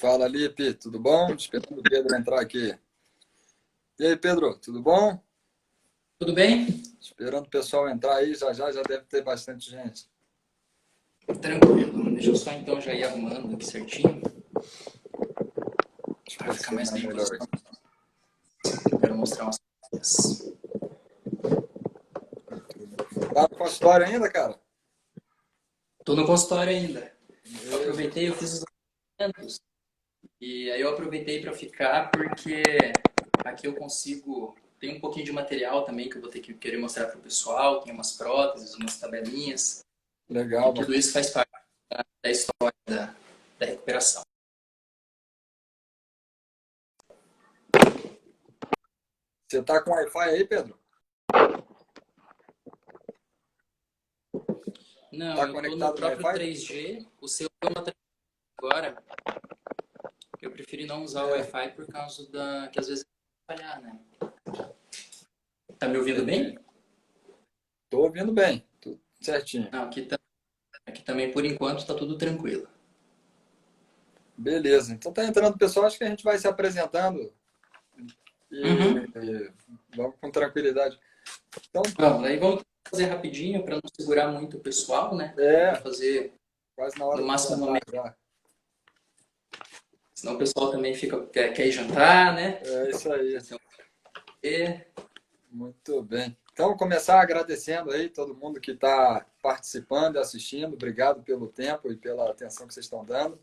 Fala, Lipe, tudo bom? Esperando o Pedro entrar aqui. E aí, Pedro, tudo bom? Tudo bem? Esperando o pessoal entrar aí, já deve ter bastante gente. Tranquilo. Deixa eu só então já ir arrumando aqui certinho Deixa eu para ficar mais posicionar bem melhor aqui. posicionado. Eu quero mostrar umas coisas. Tá no consultório ainda, cara? Tô no consultório ainda. Eu Beleza. aproveitei, eu fiz os atendimentos e aí eu aproveitei para ficar porque aqui eu consigo. Tem um pouquinho de material também que eu vou ter que querer mostrar para o pessoal. Tem umas próteses, umas tabelinhas e Legal, tudo bacana. isso faz parte da história da recuperação. Você tá com Wi-Fi aí, Pedro? Não, Tá eu tô no conectado no próprio Wi-Fi? 3G. O seu é uma agora. Eu preferi não usar o É, Wi-Fi por causa da que às vezes falhar, né? Tá me ouvindo entendi. bem? Tô ouvindo bem, tudo certinho. Não, aqui também por enquanto tá tudo tranquilo. Beleza, então tá entrando o pessoal, acho que a gente vai se apresentando Uhum. e vamos com tranquilidade. Então, Vamos, aí vamos fazer rapidinho para não segurar muito o pessoal, né? Tentar é, fazer quase na no hora do máximo uma jantar meia, já. senão o pessoal também quer ir jantar, né? É isso aí. Já tem um quê. Muito bem. Então, vou começar agradecendo aí todo mundo que está participando e assistindo. Obrigado pelo tempo e pela atenção que vocês estão dando.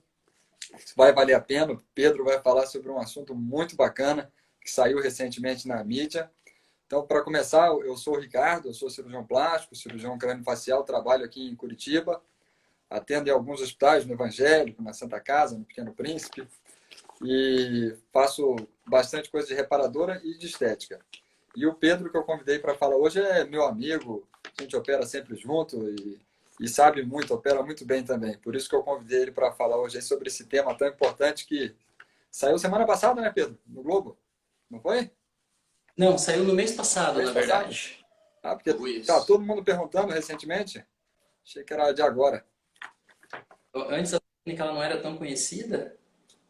Vai valer a pena. O Pedro vai falar sobre um assunto muito bacana que saiu recentemente na mídia. Então, para começar, eu sou o Ricardo, eu sou cirurgião plástico, cirurgião crâniofacial, trabalho aqui em Curitiba, atendo em alguns hospitais, no Evangélico, na Santa Casa, no Pequeno Príncipe, e faço bastante coisa de reparadora e de estética. E o Pedro, que eu convidei para falar hoje, é meu amigo, a gente opera sempre junto e sabe muito, opera muito bem também. Por isso que eu convidei ele para falar hoje sobre esse tema tão importante que saiu semana passada, né, Pedro? No Globo, não foi? Não, saiu no mês No passado, mês na passado? verdade. Ah, porque tá Isso. todo mundo perguntando recentemente. Achei que era de agora. Antes a técnica ela não era tão conhecida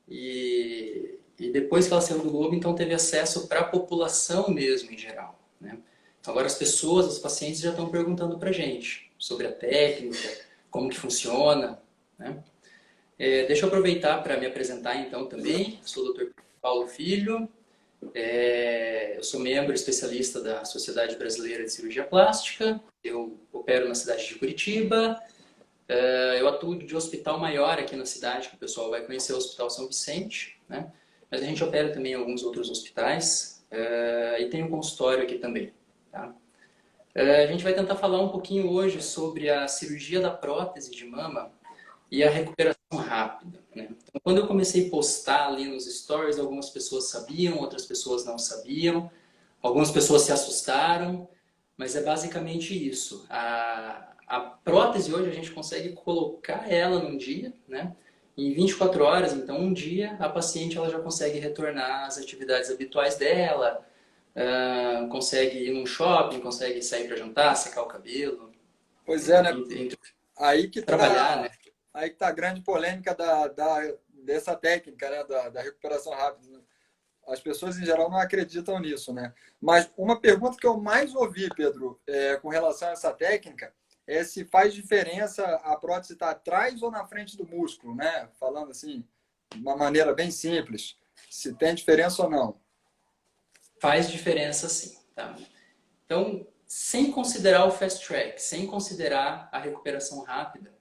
e depois que ela saiu do Globo, então teve acesso para a população mesmo em geral, né? Então agora as pessoas, os pacientes já estão perguntando para a gente sobre a técnica, como que funciona, né? Deixa eu aproveitar para me apresentar então também. Sou o Dr. Paulo Filho, eu sou membro especialista da Sociedade Brasileira de Cirurgia Plástica, eu opero na cidade de Curitiba, eu atuo de hospital maior aqui na cidade, que o pessoal vai conhecer o Hospital São Vicente, né? Mas a gente opera também em alguns outros hospitais e tem um consultório aqui também, tá? A gente vai tentar falar um pouquinho hoje sobre a cirurgia da prótese de mama e a recuperação rápida, né? Então, quando eu comecei a postar ali nos stories, algumas pessoas sabiam, outras pessoas não sabiam, algumas pessoas se assustaram, mas é basicamente isso. A prótese hoje a gente consegue colocar ela num dia, né? Em 24 horas, então um dia, a paciente ela já consegue retornar às atividades habituais dela, consegue ir num shopping, consegue sair para jantar, secar o cabelo, Pois é, né? entre Aí que trabalhar, né? tá, aí que tá a grande polêmica dessa técnica, né? Da recuperação rápida, né? As pessoas em geral não acreditam nisso, né? Mas uma pergunta que eu mais ouvi, Pedro, com relação a essa técnica, é se faz diferença a prótese estar atrás ou na frente do músculo, né? Falando assim, de uma maneira bem simples, se tem diferença ou não. Faz diferença sim, tá? Então, sem considerar o fast track, sem considerar a recuperação rápida,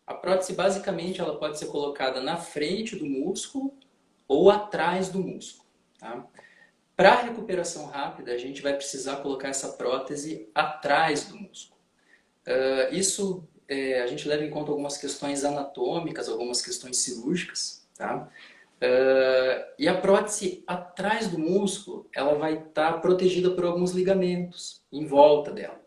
a prótese basicamente ela pode ser colocada na frente do músculo ou atrás do músculo, tá? Para a recuperação rápida, a gente vai precisar colocar essa prótese atrás do músculo. Isso a gente leva em conta algumas questões anatômicas, algumas questões cirúrgicas, tá? E a prótese atrás do músculo, ela vai estar protegida por alguns ligamentos em volta dela.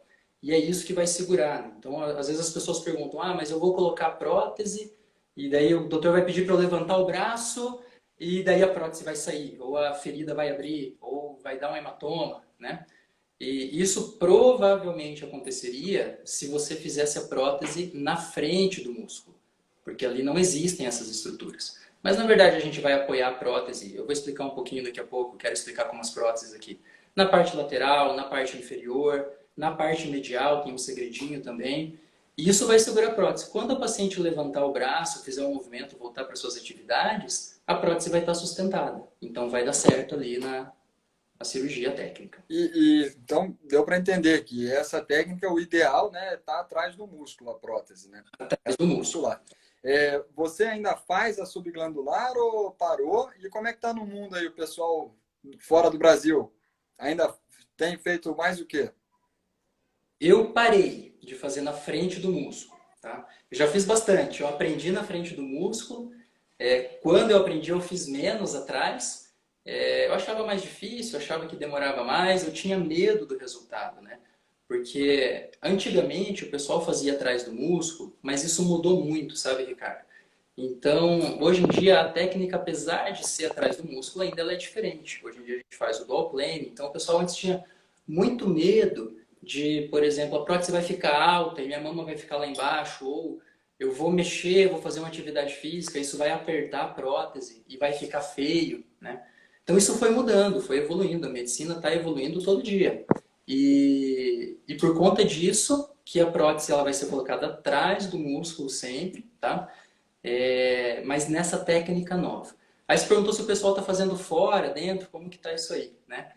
E é isso que vai segurar, né? Então, às vezes as pessoas perguntam, mas eu vou colocar a prótese e daí o doutor vai pedir para eu levantar o braço e daí a prótese vai sair, ou a ferida vai abrir, ou vai dar um hematoma, né? E isso provavelmente aconteceria se você fizesse a prótese na frente do músculo, porque ali não existem essas estruturas. Mas na verdade a gente vai apoiar a prótese. Eu vou explicar um pouquinho daqui a pouco, quero explicar como as próteses aqui. Na parte lateral, na parte inferior, na parte medial tem um segredinho também. E isso vai segurar a prótese. Quando a paciente levantar o braço, fizer um movimento, voltar para suas atividades, a prótese vai estar sustentada. Então vai dar certo ali na cirurgia técnica. Então deu para entender que essa técnica, o ideal, né, tá atrás do músculo, a prótese, né? Atrás do músculo. Muscular. Você ainda faz a subglandular ou parou? E como é que tá no mundo aí o pessoal fora do Brasil? Ainda tem feito mais o quê? Eu parei de fazer na frente do músculo, tá? Eu já fiz bastante. Eu aprendi na frente do músculo. Quando eu aprendi, eu fiz menos atrás. Eu achava mais difícil, eu achava que demorava mais. Eu tinha medo do resultado, né? Porque antigamente o pessoal fazia atrás do músculo, mas isso mudou muito, sabe, Ricardo? Então, hoje em dia, a técnica, apesar de ser atrás do músculo, ainda ela é diferente. Hoje em dia a gente faz o dual plane. Então, o pessoal antes tinha muito medo de, por exemplo, a prótese vai ficar alta e minha mama vai ficar lá embaixo, ou eu vou mexer, vou fazer uma atividade física, isso vai apertar a prótese e vai ficar feio, né? Então, isso foi mudando, foi evoluindo. A medicina está evoluindo todo dia. E por conta disso, que a prótese ela vai ser colocada atrás do músculo sempre, tá? Mas nessa técnica nova. Aí você perguntou se o pessoal está fazendo fora, dentro, como que está isso aí, né?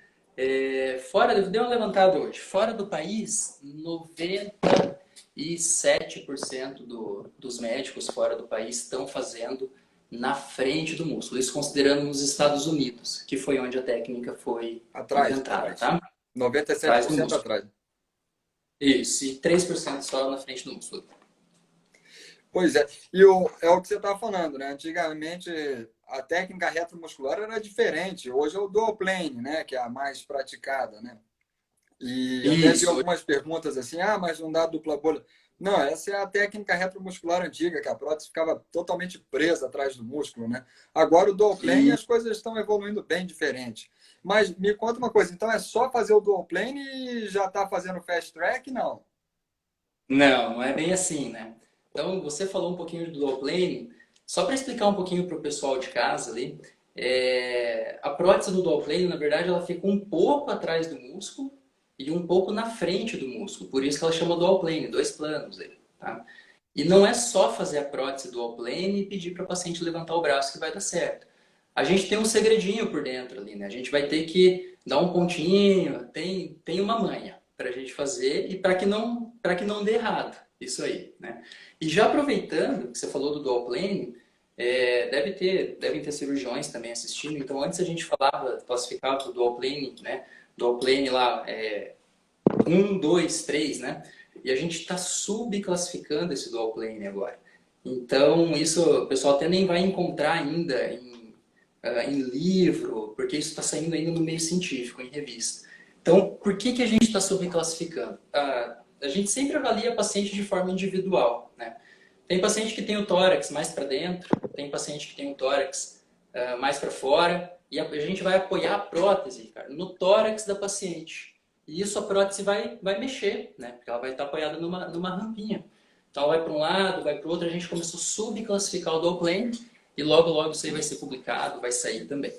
Fora, eu dei uma levantada hoje. Fora do país, 97% dos médicos fora do país estão fazendo na frente do músculo. Isso considerando nos Estados Unidos, que foi onde a técnica foi inventada, tá? 97% atrás. Isso, e 3% só na frente do músculo. Pois é. É o que você está falando, né? Antigamente a técnica retromuscular era diferente. Hoje é o dual plane, né? Que é a mais praticada, né? E até vi algumas perguntas assim, mas não dá dupla bolha. Não, essa é a técnica retromuscular antiga, que a prótese ficava totalmente presa atrás do músculo, né? Agora o dual plane as coisas estão evoluindo bem diferente. Mas me conta uma coisa, então é só fazer o dual plane e já está fazendo fast track? Não. Não, não é bem assim, né? Então, você falou um pouquinho do dual plane, só para explicar um pouquinho para o pessoal de casa ali, a prótese do dual plane, na verdade, ela fica um pouco atrás do músculo e um pouco na frente do músculo, por isso que ela chama dual plane, dois planos aí, tá? E não é só fazer a prótese dual plane e pedir para o paciente levantar o braço que vai dar certo. A gente tem um segredinho por dentro ali, né? A gente vai ter que dar um pontinho, tem uma manha para a gente fazer e para que não dê errado. Isso aí, né? E já aproveitando que você falou do dual plane, devem ter cirurgiões também assistindo. Então, antes a gente falava, classificava o dual plane, né? Dual plane lá, 1, 2, 3, né? E a gente está subclassificando esse dual plane agora. Então, isso o pessoal até nem vai encontrar ainda em livro, porque isso está saindo ainda no meio científico, em revista. Então, por que a gente está subclassificando? A gente sempre avalia paciente de forma individual, né? Tem paciente que tem o tórax mais para dentro, tem paciente que tem o tórax mais para fora, e a gente vai apoiar a prótese, cara, no tórax da paciente. E isso a prótese vai mexer, né? Porque ela vai estar apoiada numa rampinha. Então, ela vai para um lado, vai para o outro, a gente começou a subclassificar o dual plane, e logo, logo isso aí vai ser publicado, vai sair também.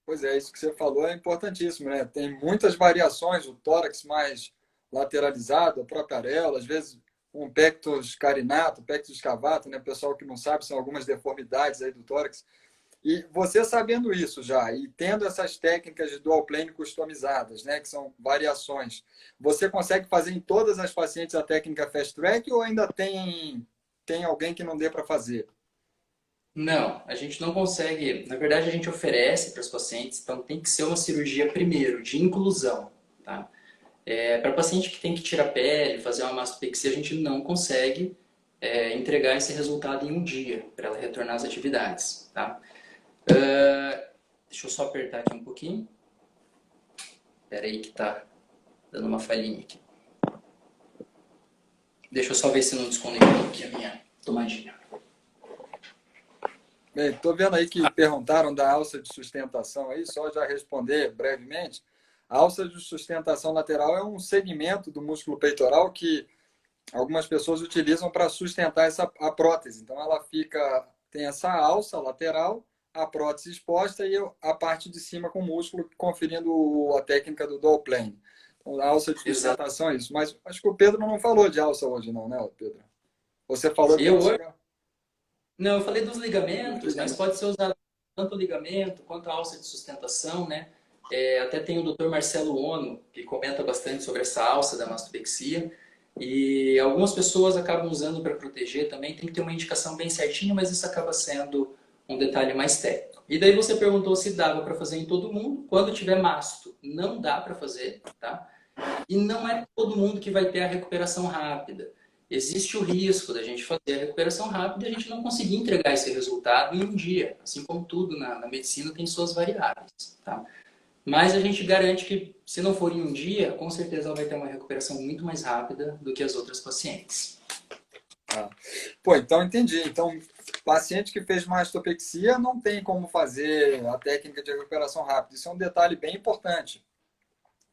Pois é, isso que você falou é importantíssimo, né? Tem muitas variações, o tórax mais lateralizado, a própria areola, às vezes um pectus carinato, pectus cavato, né? Pessoal que não sabe, são algumas deformidades aí do tórax. E você sabendo isso já, e tendo essas técnicas de dual plane customizadas, né? Que são variações, você consegue fazer em todas as pacientes a técnica fast track ou ainda tem alguém que não dê para fazer? Não, a gente não consegue. Na verdade, a gente oferece para os pacientes, então tem que ser uma cirurgia primeiro, de inclusão, tá? Para paciente que tem que tirar pele, fazer uma mastopexia, a gente não consegue entregar esse resultado em um dia para ela retornar às atividades, tá? Deixa eu só apertar aqui um pouquinho. Espera aí que tá dando uma falhinha aqui. Deixa eu só ver se não desconectou aqui a minha tomadinha. Bem, estou vendo aí que perguntaram da alça de sustentação aí, só já responder brevemente. A alça de sustentação lateral é um segmento do músculo peitoral que algumas pessoas utilizam para sustentar a prótese. Então, ela fica tem essa alça lateral, a prótese exposta e a parte de cima com o músculo, conferindo a técnica do dual plane. Então, a alça de Exato. sustentação é isso. Mas acho que o Pedro não falou de alça hoje, não, né, Pedro? Você falou de Eu alça hoje, já? não, eu falei dos Dos ligamentos, mas ligamentos. pode ser usado tanto o ligamento quanto a alça de sustentação, né? Até tem o Dr. Marcelo Ono, que comenta bastante sobre essa alça da mastopexia. E algumas pessoas acabam usando para proteger também. Tem que ter uma indicação bem certinha, mas isso acaba sendo um detalhe mais técnico. E daí você perguntou se dava para fazer em todo mundo. Quando tiver masto, não dá para fazer, tá? E não é todo mundo que vai ter a recuperação rápida. Existe o risco da gente fazer a recuperação rápida e a gente não conseguir entregar esse resultado em um dia. Assim como tudo na medicina tem suas variáveis, tá? Mas a gente garante que, se não for em um dia, com certeza ela vai ter uma recuperação muito mais rápida do que as outras pacientes. Ah. Pô, então entendi. Então, paciente que fez mastopexia não tem como fazer a técnica de recuperação rápida. Isso é um detalhe bem importante.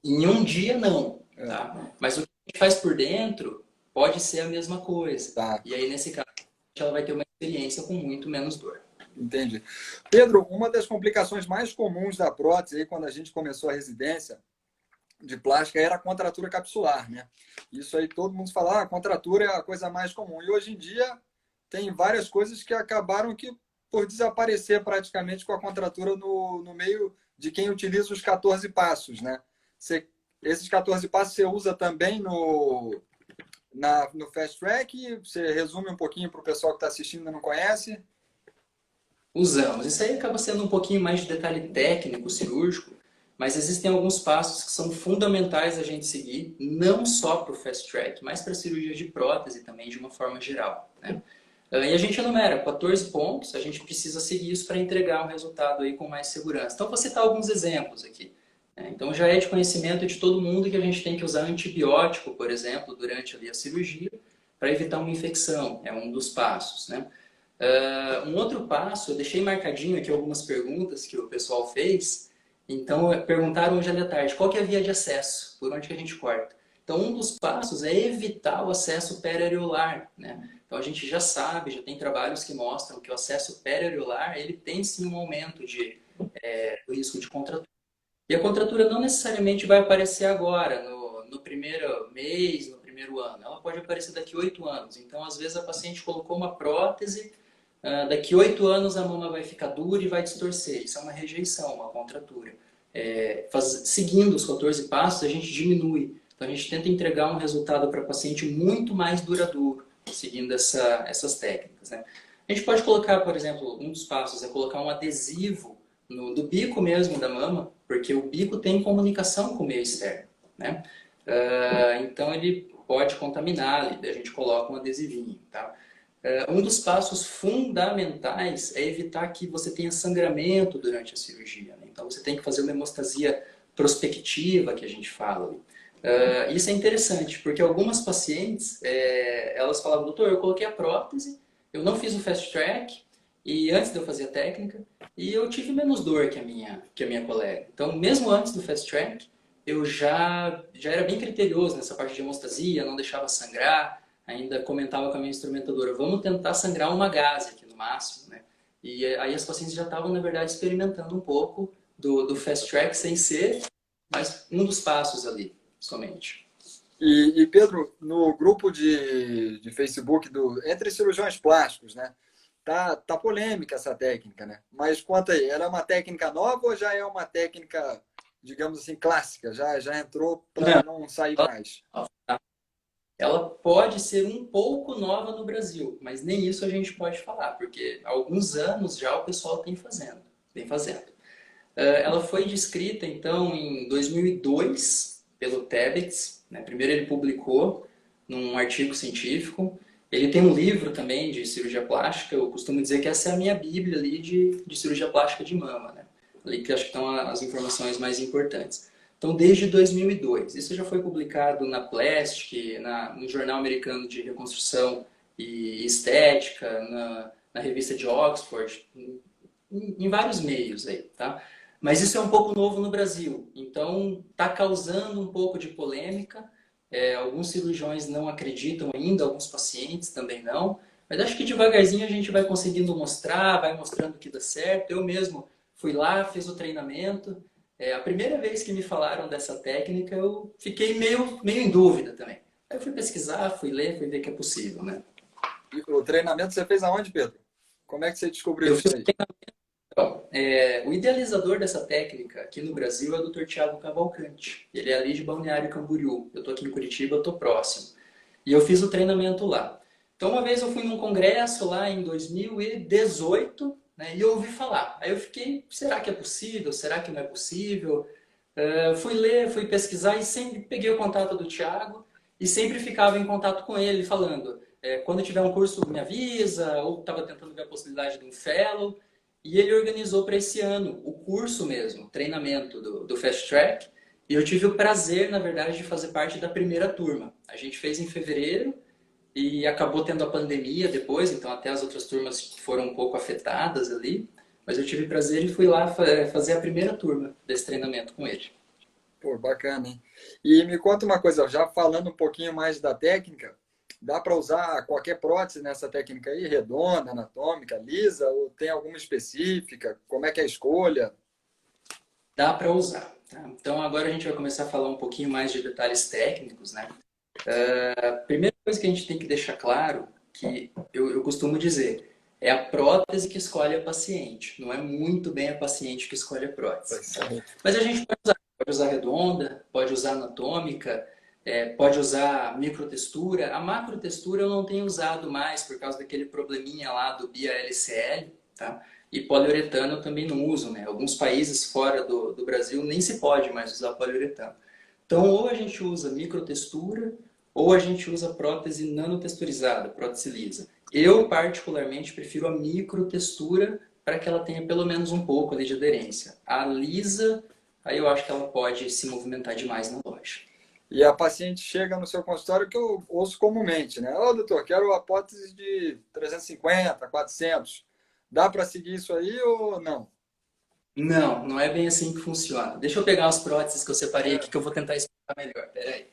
Em um dia, não, É, tá? Mas o que a gente faz por dentro pode ser a mesma coisa. tá, E aí, nesse caso, ela vai ter uma experiência com muito menos dor. entendi. Pedro, uma das complicações mais comuns da prótese, aí, quando a gente começou a residência de plástica, era a contratura capsular, né? Isso aí todo mundo fala, ah, a contratura é a coisa mais comum. E hoje em dia tem várias coisas que acabaram que por desaparecer praticamente com a contratura no meio de quem utiliza os 14 passos, né? Você, esses 14 passos você usa também no Fast Track? Você resume um pouquinho para o pessoal que está assistindo e não conhece? Usamos. Isso aí acaba sendo um pouquinho mais de detalhe técnico, cirúrgico, mas existem alguns passos que são fundamentais a gente seguir, não só para o Fast Track, mas para a cirurgia de prótese também, de uma forma geral, né? E a gente enumera 14 pontos, a gente precisa seguir isso para entregar um resultado aí com mais segurança. Então, vou citar alguns exemplos aqui, né? Então, já é de conhecimento de todo mundo que a gente tem que usar antibiótico, por exemplo, durante ali a cirurgia, para evitar uma infecção, é um dos passos, né? Um outro passo, eu deixei marcadinho aqui algumas perguntas que o pessoal fez. Então, perguntaram hoje à tarde, qual que é a via de acesso? Por onde que a gente corta? Então, um dos passos é evitar o acesso periareolar, né? Então, a gente já sabe, já tem trabalhos que mostram que o acesso periareolar, ele tem sim um aumento do risco de contratura. E a contratura não necessariamente vai aparecer agora, no primeiro mês, no primeiro ano. Ela pode aparecer daqui a 8 anos. Então, às vezes, a paciente colocou uma prótese, daqui a 8 anos a mama vai ficar dura e vai distorcer. Isso é uma rejeição, uma contratura. Seguindo os 14 passos, a gente diminui. Então, a gente tenta entregar um resultado para a paciente muito mais duradouro, seguindo essas técnicas, né? A gente pode colocar, por exemplo, um dos passos é colocar um adesivo do bico mesmo da mama, porque o bico tem comunicação com o meio externo, né? Então, ele pode contaminar ali, daí a gente coloca um adesivinho, tá? Um dos passos fundamentais é evitar que você tenha sangramento durante a cirurgia, né? Então, você tem que fazer uma hemostasia prospectiva, que a gente fala. Isso é interessante, porque algumas pacientes, elas falavam, doutor, eu coloquei a prótese, eu não fiz o fast track, e antes de eu fazer a técnica, e eu tive menos dor que a minha colega. Então, mesmo antes do fast track, eu já era bem criterioso nessa parte de hemostasia, não deixava sangrar, ainda comentava com a minha instrumentadora, vamos tentar sangrar uma gase aqui no máximo, né? E aí as pacientes já estavam, na verdade, experimentando um pouco do fast track sem ser, mas um dos passos ali, somente. E Pedro, no grupo de Facebook entre cirurgiões plásticos, né? Tá polêmica essa técnica, né? Mas conta aí, ela é uma técnica nova ou já é uma técnica, digamos assim, clássica? Já entrou para Não, não sair mais? ela pode ser um pouco nova no Brasil, mas nem isso a gente pode falar, porque há alguns anos já o pessoal tem fazendo, vem fazendo. Ela foi descrita, então, em 2002 pelo Tebbets, né? Primeiro ele publicou num artigo científico. Ele tem um livro também de cirurgia plástica. Eu costumo dizer que essa é a minha bíblia ali de cirurgia plástica de mama, né? Ali que acho que estão as informações mais importantes. Então, desde 2002. Isso já foi publicado na Plastic, no Jornal Americano de Reconstrução e Estética, na revista de Oxford, em vários meios aí, tá? Mas isso é um pouco novo no Brasil, então está causando um pouco de polêmica. Alguns cirurgiões não acreditam ainda, alguns pacientes também não, Mas acho que devagarzinho a gente vai conseguindo mostrar, vai mostrando que dá certo. Eu mesmo fui lá, fiz o treinamento. A primeira vez que me falaram dessa técnica, eu fiquei meio em dúvida também. Aí eu fui pesquisar, fui ler, fui ver que é possível, né? E o treinamento você fez aonde, Pedro? Como é que você descobriu Eu isso fiz aí? o idealizador dessa técnica aqui no Brasil é o Dr. Tiago Cavalcante. Ele é ali de Balneário Camboriú. Eu estou aqui em Curitiba, eu estou próximo. E eu fiz o treinamento lá. Então, uma vez eu fui num congresso lá em 2018, né, e eu ouvi falar. Aí eu fiquei, será que é possível? Será que não é possível? Fui ler, fui pesquisar e sempre peguei o contato do Tiago e sempre ficava em contato com ele, falando, quando tiver um curso me avisa, ou estava tentando ver a possibilidade de um fellow. E ele organizou para esse ano o curso mesmo, treinamento do Fast Track. E eu tive o prazer, na verdade, de fazer parte da primeira turma. A gente fez em fevereiro e acabou tendo a pandemia depois, então até as outras turmas foram um pouco afetadas ali. Mas eu tive prazer e fui lá fazer a primeira turma desse treinamento com ele. Pô, bacana, hein? E me conta uma coisa, já falando um pouquinho mais da técnica, dá para usar qualquer prótese nessa técnica aí? Redonda, anatômica, lisa, ou tem alguma específica? Como é que é a escolha? Dá para usar. Tá? Então agora a gente vai começar a falar um pouquinho mais de detalhes técnicos, né? A primeira coisa que a gente tem que deixar claro, que eu costumo dizer, é a prótese que escolhe a paciente. Não é muito bem a paciente que escolhe a prótese. Mas a gente pode usar redonda, pode usar anatômica, pode usar microtextura. A macrotextura eu não tenho usado mais por causa daquele probleminha lá do BALCL, tá? E poliuretano eu também não uso, né? Alguns países fora do Brasil nem se pode mais usar poliuretano. Então, ou a gente usa microtextura, ou a gente usa prótese nanotexturizada, prótese lisa. Eu, particularmente, prefiro a microtextura para que ela tenha pelo menos um pouco ali de aderência. A lisa, aí eu acho que ela pode se movimentar demais na loja. E a paciente chega no seu consultório, que eu ouço comumente, né? Ô, doutor, quero a prótese de 350, 400. Dá para seguir isso aí ou não? Não, não é bem assim que funciona. Deixa eu pegar as próteses que eu separei aqui que eu vou tentar explicar melhor. Pera aí.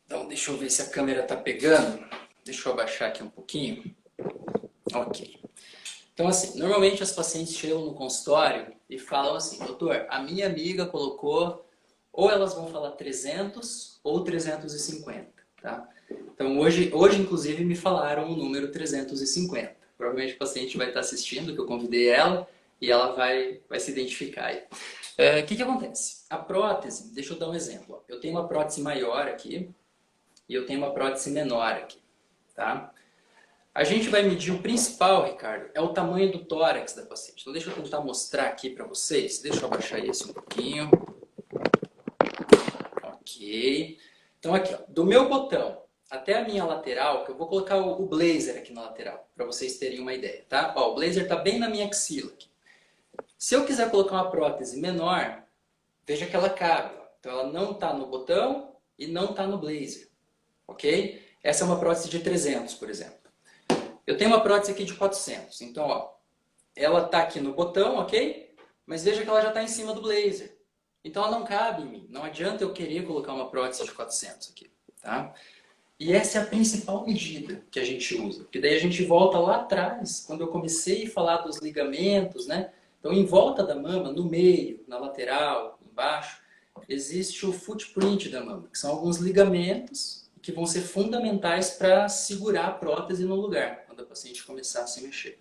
Então, deixa eu ver se a câmera está pegando. Deixa eu abaixar aqui um pouquinho. Ok. Então, assim, normalmente as pacientes chegam no consultório e falam assim, doutor, a minha amiga colocou, ou elas vão falar 300 ou 350, tá? Então, hoje inclusive, me falaram o número 350. Provavelmente o paciente vai estar assistindo, que eu convidei ela, e ela vai se identificar aí. O que acontece? A prótese, deixa eu dar um exemplo. Eu tenho uma prótese maior aqui, e eu tenho uma prótese menor aqui, tá? A gente vai medir o principal, Ricardo, é o tamanho do tórax da paciente. Então deixa eu tentar mostrar aqui para vocês. Deixa eu abaixar isso um pouquinho. Ok. Então aqui, ó, do meu botão até a minha lateral, que eu vou colocar o blazer aqui na lateral, para vocês terem uma ideia, tá? Ó, o blazer está bem na minha axila aqui. Se eu quiser colocar uma prótese menor, veja que ela cabe. Ó. Então ela não está no botão e não está no blazer, ok? Essa é uma prótese de 300, por exemplo. Eu tenho uma prótese aqui de 400, então ó, ela está aqui no botão, ok? Mas veja que ela já está em cima do blazer. Então ela não cabe em mim, não adianta eu querer colocar uma prótese de 400 aqui, tá? E essa é a principal medida que a gente usa, porque daí a gente volta lá atrás, quando eu comecei a falar dos ligamentos, né? Então em volta da mama, no meio, na lateral, embaixo, existe o footprint da mama, que são alguns ligamentos que vão ser fundamentais para segurar a prótese no lugar, quando a paciente começar a se mexer.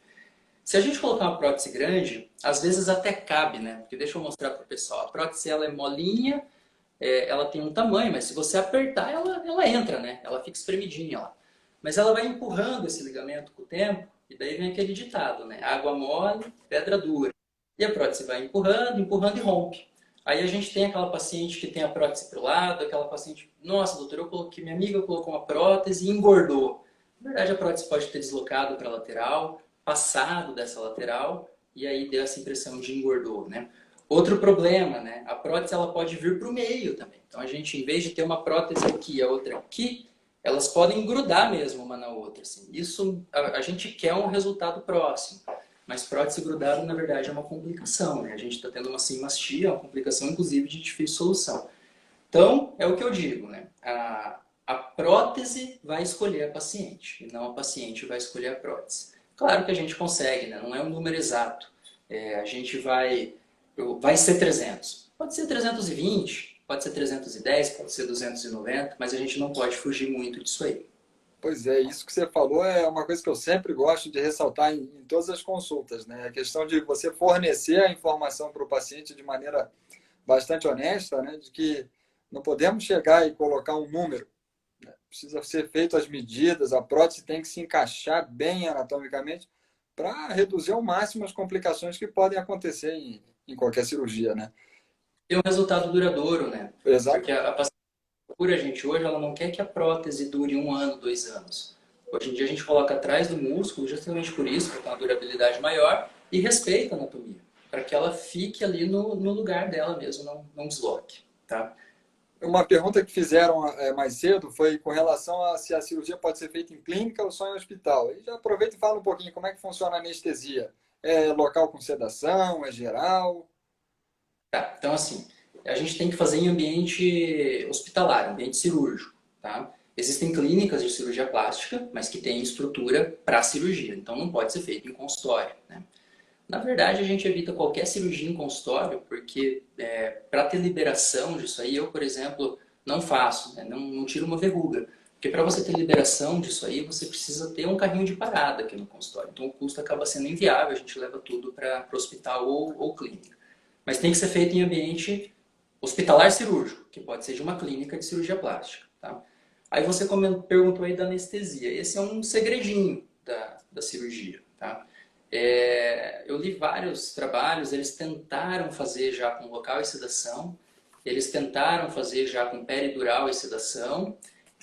Se a gente colocar uma prótese grande, às vezes até cabe, né? Porque deixa eu mostrar para o pessoal. A prótese ela é molinha, ela tem um tamanho, mas se você apertar, ela entra, né? Ela fica espremidinha lá. Mas ela vai empurrando esse ligamento com o tempo, e daí vem aquele ditado, né? Água mole, pedra dura. E a prótese vai empurrando, empurrando e rompe. Aí a gente tem aquela paciente que tem a prótese para o lado, aquela paciente, nossa, doutor, eu coloquei, minha amiga colocou uma prótese e engordou. Na verdade, a prótese pode ter deslocado para a lateral, passado dessa lateral, e aí deu essa impressão de engordou, né? Outro problema, né? A prótese ela pode vir para o meio também. Então a gente, em vez de ter uma prótese aqui e a outra aqui, elas podem grudar mesmo uma na outra. Assim. Isso a gente quer um resultado próximo. Mas prótese grudada, na verdade, é uma complicação. Né? A gente está tendo uma simastia, uma complicação, inclusive, de difícil solução. Então, é o que eu digo. Né? A prótese vai escolher a paciente, e não a paciente vai escolher a prótese. Claro que a gente consegue, né? Não é um número exato. A gente vai ser 300. Pode ser 320, pode ser 310, pode ser 290, mas a gente não pode fugir muito disso aí. Pois é, isso que você falou é uma coisa que eu sempre gosto de ressaltar em todas as consultas, né? A questão de você fornecer a informação para o paciente de maneira bastante honesta, né? De que não podemos chegar e colocar um número. Precisa ser feito as medidas, a prótese tem que se encaixar bem anatomicamente para reduzir ao máximo as complicações que podem acontecer em qualquer cirurgia, né? Ter um resultado duradouro, né? Exato. Porque a paciente que procura a gente hoje, ela não quer que a prótese dure 1 ano, 2 anos. Hoje em dia a gente coloca atrás do músculo, justamente por isso, para ter uma durabilidade maior, e respeita a anatomia, para que ela fique ali no lugar dela mesmo, não desloque, tá? Uma pergunta que fizeram mais cedo foi com relação a se a cirurgia pode ser feita em clínica ou só em hospital. E já aproveita e fala um pouquinho como é que funciona a anestesia. É local com sedação? É geral? Tá, então assim, a gente tem que fazer em ambiente hospitalar, ambiente cirúrgico, tá? Existem clínicas de cirurgia plástica, mas que têm estrutura para cirurgia, então não pode ser feito em consultório, né? Na verdade, a gente evita qualquer cirurgia em consultório, porque para ter liberação disso aí, eu, por exemplo, não faço, né? Não tiro uma verruga. Porque para você ter liberação disso aí, você precisa ter um carrinho de parada aqui no consultório. Então o custo acaba sendo inviável, a gente leva tudo para o hospital ou clínica. Mas tem que ser feito em ambiente hospitalar cirúrgico, que pode ser de uma clínica de cirurgia plástica. Tá? Aí você perguntou aí da anestesia. Esse é um segredinho da cirurgia. Tá? Eu li vários trabalhos, eles tentaram fazer já com local e sedação, eles tentaram fazer já com peridural e sedação,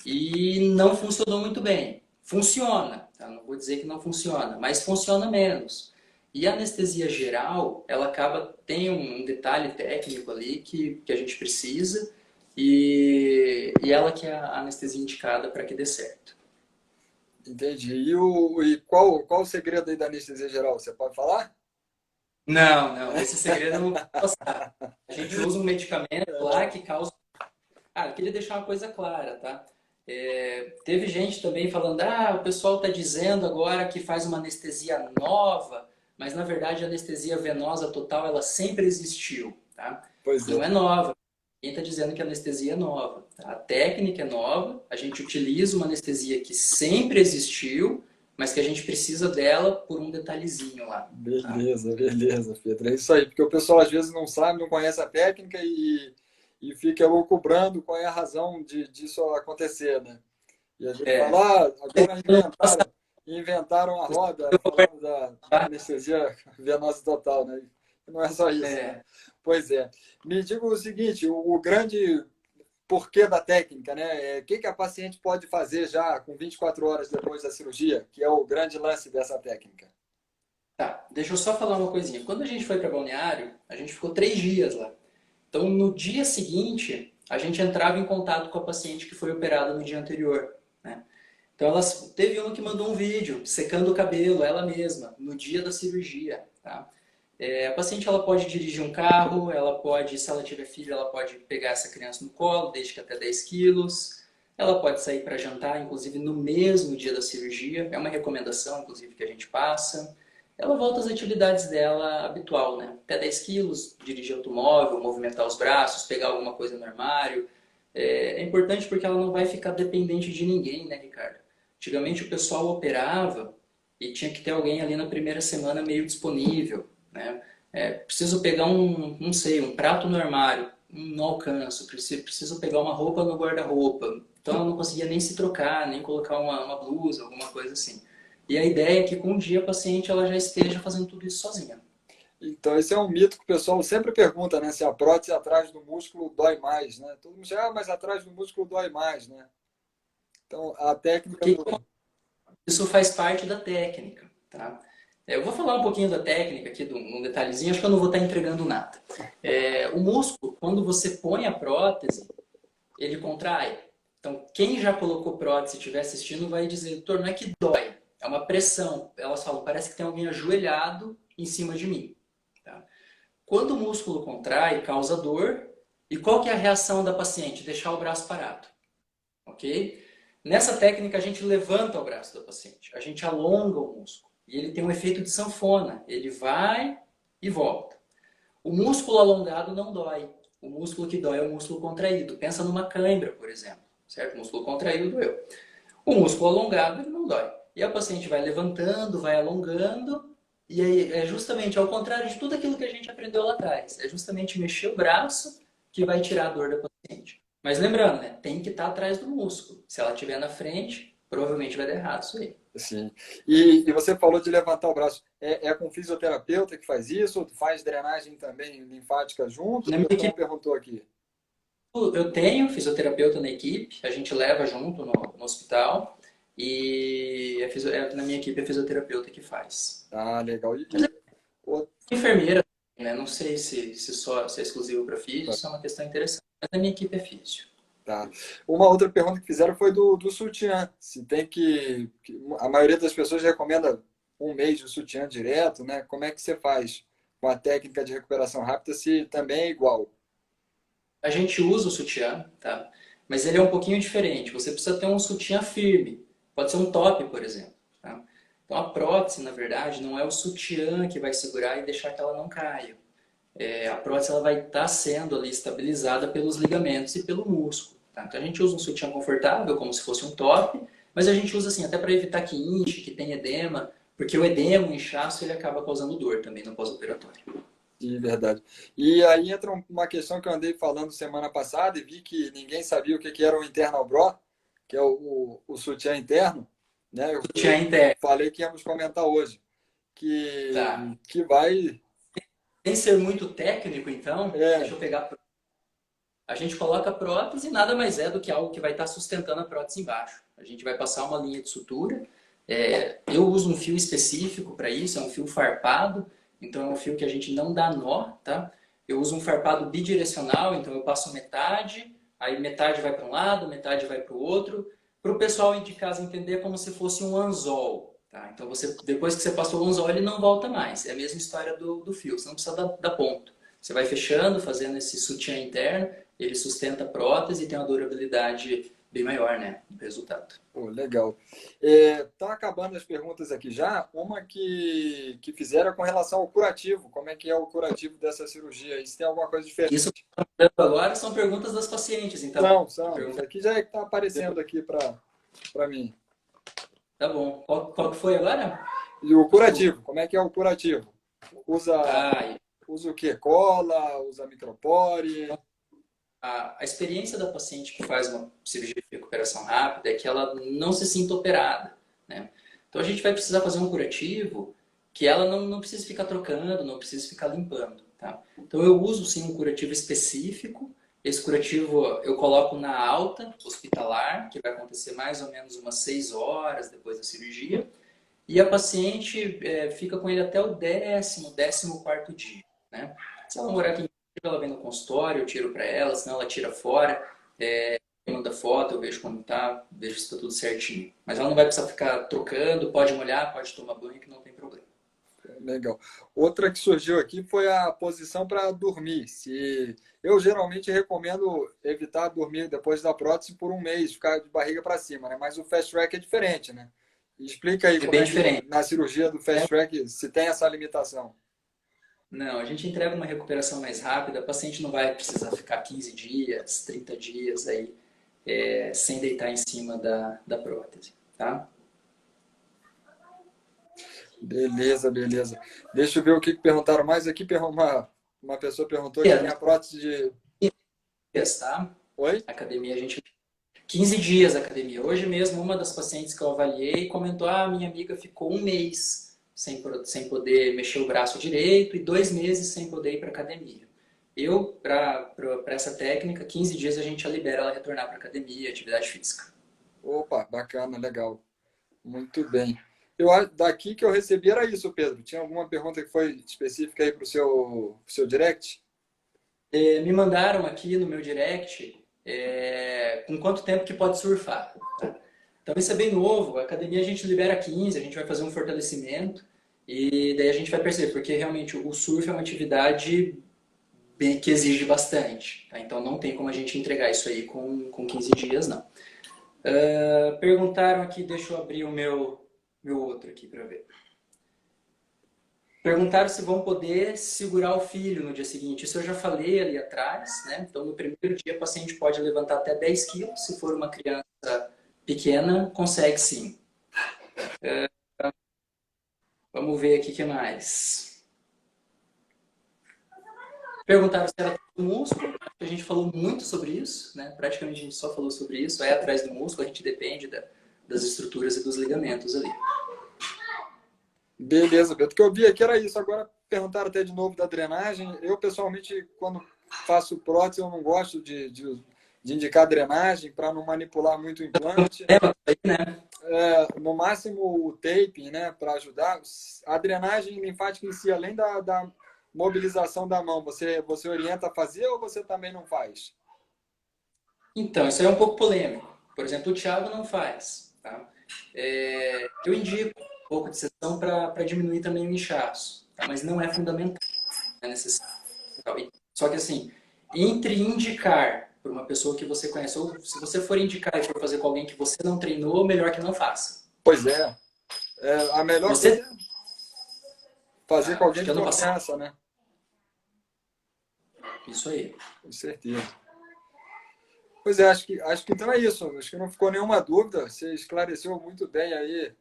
e não funcionou muito bem. Funciona, tá? Não vou dizer que não funciona, mas funciona menos. E a anestesia geral, ela tem um detalhe técnico ali que a gente precisa, e ela que é a anestesia indicada para que dê certo. Entendi. E qual o segredo aí da anestesia geral? Você pode falar? Não, esse segredo eu não vou passar. A gente usa um medicamento lá que causa. Ah, eu queria deixar uma coisa clara, tá? Teve gente também falando, o pessoal está dizendo agora que faz uma anestesia nova, mas na verdade a anestesia venosa total ela sempre existiu, tá? Pois Não é. é nova. Quem está dizendo que a anestesia é nova? Tá? A técnica é nova, a gente utiliza uma anestesia que sempre existiu, mas que a gente precisa dela por um detalhezinho lá. Tá? Beleza, beleza, Pedro. É isso aí, porque o pessoal às vezes não sabe, não conhece a técnica e fica cobrando qual é a razão disso acontecer, né? E a gente É, fala, agora inventaram a roda falando da anestesia venosa total, né? Não é só isso, né? é, Pois é. Me diga o seguinte, o grande porquê da técnica, né? O que a paciente pode fazer já com 24 horas depois da cirurgia, que é o grande lance dessa técnica? Tá, deixa eu só falar uma coisinha. Quando a gente foi para Balneário, a gente ficou 3 dias lá. Então, no dia seguinte, a gente entrava em contato com a paciente que foi operada no dia anterior, né? Então, teve uma que mandou um vídeo secando o cabelo, ela mesma, no dia da cirurgia, tá? A paciente ela pode dirigir um carro, ela pode, se ela tiver filho, ela pode pegar essa criança no colo, desde que até 10 quilos. Ela pode sair para jantar, inclusive no mesmo dia da cirurgia. É uma recomendação, inclusive, que a gente passa. Ela volta às atividades dela habitual, né? Até 10 quilos, dirigir automóvel, movimentar os braços, pegar alguma coisa no armário. É importante porque ela não vai ficar dependente de ninguém, né, Ricardo? Antigamente o pessoal operava e tinha que ter alguém ali na primeira semana meio disponível, né? Preciso pegar não sei, um prato no armário, não alcanço. Preciso pegar uma roupa no guarda-roupa. Então ela não conseguia nem se trocar, nem colocar uma blusa, alguma coisa assim. E a ideia é que com um dia a paciente ela já esteja fazendo tudo isso sozinha. Então, esse é um mito que o pessoal sempre pergunta, né? Se a prótese atrás do músculo dói mais, né? Todo mundo diz, mas atrás do músculo dói mais, né? Então, a técnica Porque do... isso faz parte da técnica, tá? Eu vou falar um pouquinho da técnica aqui, um detalhezinho, acho que eu não vou estar entregando nada. O músculo, quando você põe a prótese, ele contrai. Então, quem já colocou prótese e estiver assistindo vai dizer, doutor, não é que dói, é uma pressão. Elas falam, parece que tem alguém ajoelhado em cima de mim. Tá? Quando o músculo contrai, causa dor. E qual que é a reação da paciente? Deixar o braço parado. Ok? ok? Nessa técnica, a gente levanta o braço do paciente, a gente alonga o músculo. E ele tem um efeito de sanfona, ele vai e volta. O músculo alongado não dói. O músculo que dói é o músculo contraído. Pensa numa cãibra, por exemplo, certo? O músculo contraído doeu. O músculo alongado, ele não dói. E a paciente vai levantando, vai alongando, e aí é justamente ao contrário de tudo aquilo que a gente aprendeu lá atrás. É justamente mexer o braço que vai tirar a dor da paciente. Mas lembrando, né? Tem que estar atrás do músculo. Se ela estiver na frente, provavelmente vai dar errado isso aí. Sim. E você falou de levantar o braço. É com fisioterapeuta que faz isso? Ou tu faz drenagem também linfática junto? Na O minha pessoal equipe, perguntou aqui. eu tenho fisioterapeuta na equipe, a gente leva junto no hospital, e na minha equipe é fisioterapeuta que faz. Ah, legal. O- Enfermeira, né? Não sei se é exclusivo para físio, isso é uma questão interessante. Mas na minha equipe é físio. Tá. Uma outra pergunta que fizeram foi do sutiã. Se tem a maioria das pessoas recomenda um mês de sutiã direto, né? Como é que você faz com a técnica de recuperação rápida se também é igual? A gente usa o sutiã, tá? Mas ele é um pouquinho diferente. Você precisa ter um sutiã firme. Pode ser um top, por exemplo. Tá? Então a prótese, na verdade, não é o sutiã que vai segurar e deixar que ela não caia. A prótese ela vai estar sendo ali estabilizada pelos ligamentos e pelo músculo. Tá? Então a gente usa um sutiã confortável, como se fosse um top, mas a gente usa assim até para evitar que inche, que tenha edema, porque o edema, o inchaço, ele acaba causando dor também no pós-operatório. De verdade. E aí entra uma questão que eu andei falando semana passada e vi que ninguém sabia o que era o internal bra, que é o sutiã interno, né? Sutiã Eu interno, falei que íamos comentar hoje, tá? que vai. Sem ser muito técnico, então, É, deixa eu pegar. A gente coloca a prótese e nada mais é do que algo que vai estar sustentando a prótese embaixo. A gente vai passar uma linha de sutura. Eu uso um fio específico para isso, é um fio farpado, então é um fio que a gente não dá nó, tá? Eu uso um farpado bidirecional, então eu passo metade, aí metade vai para um lado, metade vai para o outro, para o pessoal de casa entender como se fosse um anzol. Tá? Então depois que você passou o anzol, ele não volta mais. É a mesma história do fio, você não precisa dar ponto. Você vai fechando, fazendo esse sutiã interno, ele sustenta a prótese e tem uma durabilidade bem maior, né, no resultado. pô, legal. Tá acabando as perguntas aqui já. Uma que fizeram é com relação ao curativo. Como é que é o curativo dessa cirurgia? E se tem alguma coisa Isso diferente? agora são perguntas das pacientes, então. São. Isso aqui já é que está aparecendo aqui para mim. Tá bom. Qual que foi agora? E o Desculpa. curativo, como é que é o curativo? Usa, Ah, usa o quê? Cola? Usa micropore? a experiência da paciente que faz uma cirurgia de recuperação rápida é que ela não se sinta operada, né? Então a gente vai precisar fazer um curativo que ela não precisa ficar trocando, não precisa ficar limpando, tá? Então eu uso sim um curativo específico. Esse curativo eu coloco na alta hospitalar, que vai acontecer mais ou menos umas 6 horas depois da cirurgia. E a paciente fica com ele até o 14º dia, né? Se ela morar aqui em casa, ela vem no consultório, eu tiro para ela, senão ela tira fora, manda foto, eu vejo como tá, vejo se está tudo certinho. Mas ela não vai precisar ficar trocando, pode molhar, pode tomar banho, que não tem problema. Legal. Outra que surgiu aqui foi a posição para dormir. Se eu geralmente recomendo evitar dormir depois da prótese por um mês, ficar de barriga para cima, né? Mas o fast track é diferente, né? Explica aí É como bem é que diferente. na cirurgia do fast track se tem essa limitação. Não, a gente entrega uma recuperação mais rápida, a paciente não vai precisar ficar 15 dias, 30 dias aí, sem deitar em cima da prótese, tá? Beleza, beleza. Deixa eu ver o que perguntaram mais aqui. Uma pessoa perguntou que tem a prótese de. Dias, tá? Oi? Academia, a gente 15 dias a academia. Hoje mesmo, uma das pacientes que eu avaliei comentou: ah, minha amiga ficou um mês sem poder mexer o braço direito e 2 meses sem poder ir para academia. Eu, para essa técnica, 15 dias a gente já libera ela retornar para academia, atividade física. Opa, bacana, legal. Muito bem. Daqui que eu recebi era isso, Pedro. Tinha alguma pergunta que foi específica aí para o seu direct? Me mandaram aqui no meu direct com quanto tempo que pode surfar. Tá? Então isso é bem novo. A academia a gente libera 15, a gente vai fazer um fortalecimento e daí a gente vai perceber, porque realmente o surf é uma atividade que exige bastante. Tá? Então não tem como a gente entregar isso aí com 15 dias, não. Perguntaram aqui, deixa eu abrir o meu outro aqui para ver. Perguntaram se vão poder segurar o filho no dia seguinte. Isso eu já falei ali atrás, né? Então, no primeiro dia, o paciente pode levantar até 10 quilos. Se for uma criança pequena, consegue sim. Vamos ver aqui o que mais. Perguntaram se era atrás do músculo. A gente falou muito sobre isso, né? Praticamente a gente só falou sobre isso. É atrás do músculo, a gente depende das estruturas e dos ligamentos ali. Beleza, Beto. O que eu vi aqui era isso. Agora perguntaram até de novo da drenagem. Eu, pessoalmente, quando faço prótese, eu não gosto de indicar drenagem para não manipular muito o implante. Né? No máximo o taping, né, para ajudar. A drenagem linfática em si, além da mobilização da mão, você orienta a fazer ou você também não faz? Então, isso aí é um pouco polêmico. Por exemplo, o Thiago não faz. Tá? Eu indico um pouco de sessão para diminuir também o inchaço, tá? Mas não é fundamental, é necessário. Só que assim, entre indicar para uma pessoa que você conhece, ou se você for indicar e for fazer com alguém que você não treinou, melhor que não faça. Pois é. A melhor coisa Você, é fazer com alguém acho que de ano passado, confiança, né? isso aí. Com certeza. Pois é, acho que então é isso. Acho que não ficou nenhuma dúvida. Você esclareceu muito bem aí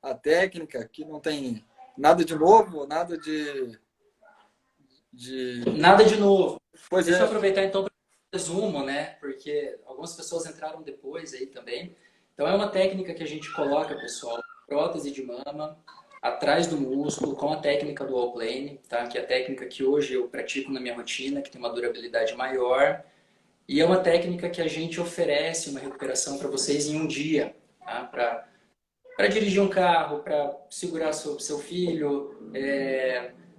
a técnica, que não tem nada de novo, nada de... Nada de novo. Pois Deixa eu é, aproveitar então para o resumo, né? Porque algumas pessoas entraram depois aí também. Então é uma técnica que a gente coloca, pessoal, prótese de mama atrás do músculo com a técnica do all plane, tá? Que é a técnica que hoje eu pratico na minha rotina, que tem uma durabilidade maior. E é uma técnica que a gente oferece uma recuperação para vocês em um dia, tá? Para dirigir um carro, para segurar seu filho,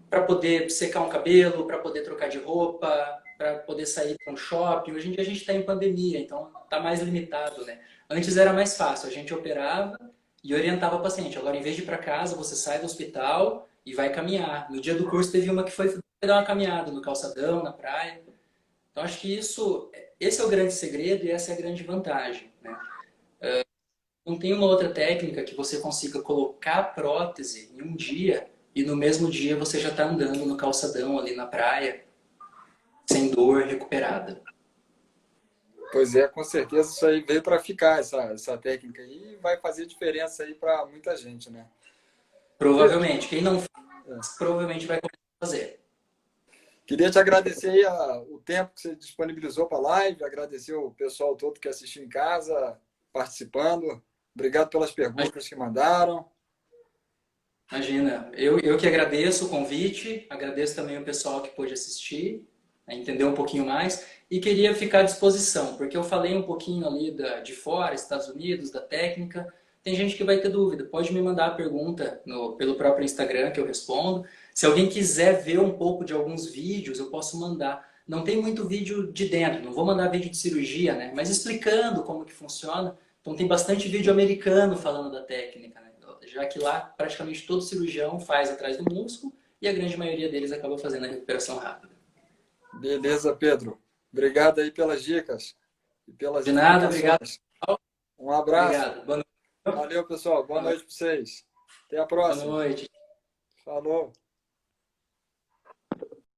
para poder secar um cabelo, para poder trocar de roupa, para poder sair para um shopping. Hoje em dia a gente está em pandemia, então está mais limitado, né? Antes era mais fácil, a gente operava e orientava o paciente. Agora, em vez de ir para casa, você sai do hospital e vai caminhar. No dia do curso teve uma que foi dar uma caminhada no calçadão, na praia. Então acho que esse é o grande segredo e essa é a grande vantagem, né? Não tem uma outra técnica que você consiga colocar a prótese em um dia e no mesmo dia você já está andando no calçadão ali na praia, sem dor, recuperada. pois é, com certeza isso aí veio para ficar, essa técnica aí, e vai fazer diferença aí para muita gente, né? Pedro, Provavelmente. Quem não faz, provavelmente vai começar a fazer. queria te agradecer aí o tempo que você disponibilizou para a live, agradecer o pessoal todo que assistiu em casa, participando. Obrigado pelas perguntas que mandaram. Imagina, eu que agradeço o convite, agradeço também o pessoal que pôde assistir, né, entender um pouquinho mais, e queria ficar à disposição, porque eu falei um pouquinho ali de fora, Estados Unidos, da técnica. Tem gente que vai ter dúvida, pode me mandar a pergunta pelo próprio Instagram que eu respondo. Se alguém quiser ver um pouco de alguns vídeos, eu posso mandar. Não tem muito vídeo de dentro, não vou mandar vídeo de cirurgia, né? Mas explicando como que funciona. Então tem bastante vídeo americano falando da técnica, né? Já que lá praticamente todo cirurgião faz atrás do músculo e a grande maioria deles acaba fazendo a recuperação rápida. Beleza, Pedro. Obrigado aí pelas dicas e pelas De nada, obrigado. explicações. Um abraço. Obrigado. Boa Valeu, pessoal. Boa noite para vocês. Até a boa próxima. noite. Falou.